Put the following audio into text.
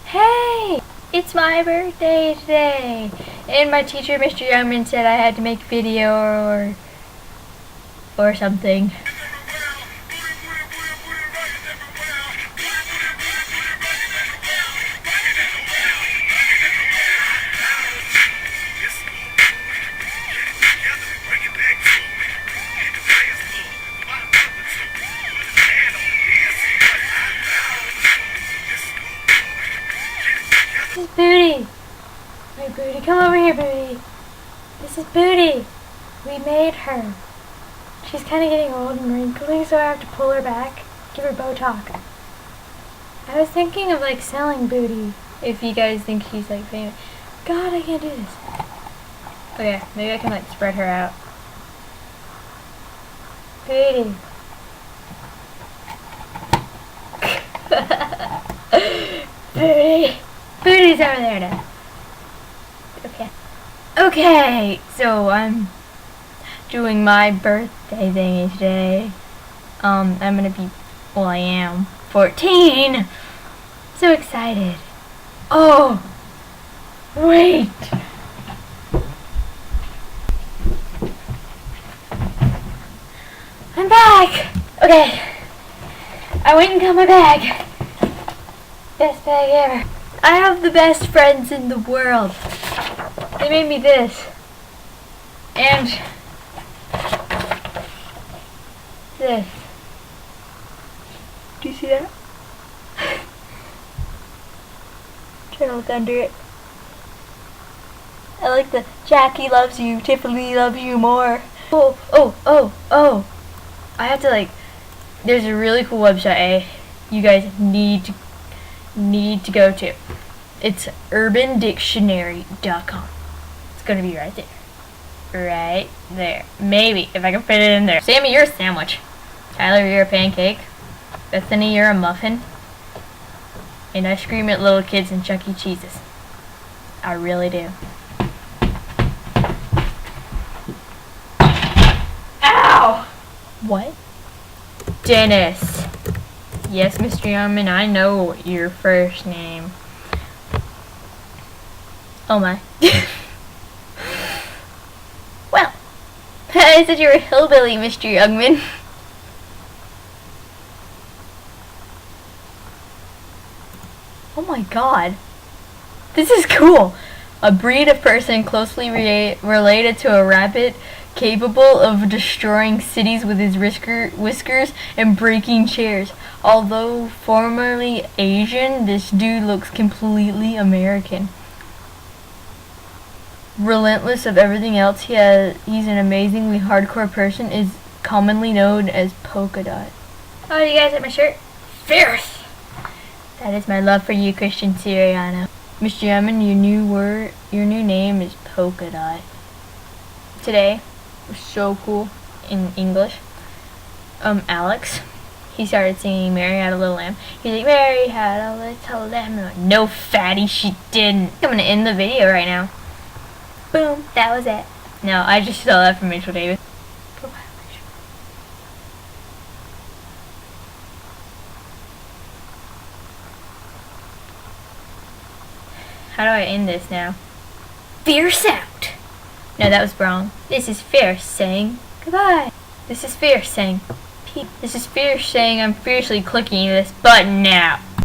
Hey! It's my birthday today! And my teacher, Mr. Youngman, said I had to make a video or something. This is Booty! Wait, Booty, come over here, Booty! This is Booty! We made her. She's kind of getting old and wrinkly, so I have to pull her back, give her Botox. I was thinking of like selling Booty, if you guys think she's like famous. God, I can't do this. Okay, maybe I can like spread her out. Booty. Booty. Booty's over there now. Okay. Okay, so I'm doing my birthday thingy today. I'm gonna be, well, I am 14. So excited. Oh, wait. I'm back. Okay. I went and got my bag. Best bag ever. I have the best friends in the world. They made me this. And this. Do you see that? Try to look under it. I like the Jackie loves you, Tiffany loves you more. Oh. I have to like, there's a really cool website you guys need to go to. It's urbandictionary.com. It's gonna be right there. Right there. Maybe, if I can fit it in there. Sammy, you're a sandwich. Tyler, you're a pancake. Bethany, you're a muffin. And I scream at little kids in Chuck E. Cheese's. I really do. Ow! What? Dennis. Yes, Mr. Youngman, I know your first name. Oh my. Well, I said you were a hillbilly, Mr. Youngman. Oh my god. This is cool. A breed of person closely related to a rabbit, capable of destroying cities with his whiskers and breaking chairs. Although formerly Asian, this dude looks completely American. Relentless of everything else, he's an amazingly hardcore person, is commonly known as Polka Dot. Oh, you guys like my shirt? Fierce! That is my love for you, Christian Siriano. Mr. Youngman, your new name is Polka Dot. Today was so cool in English. Alex, he started singing Mary Had a Little Lamb. He's like, Mary had a little lamb. I'm like, no, fatty, she didn't. I'm gonna end the video right now. Boom, that was it. No, I just stole that from Rachel Davis. How do I end this now? Fierce out! No, that was wrong. This is Fierce saying goodbye. This is Fierce saying peep. This is Fierce saying I'm fiercely clicking this button now.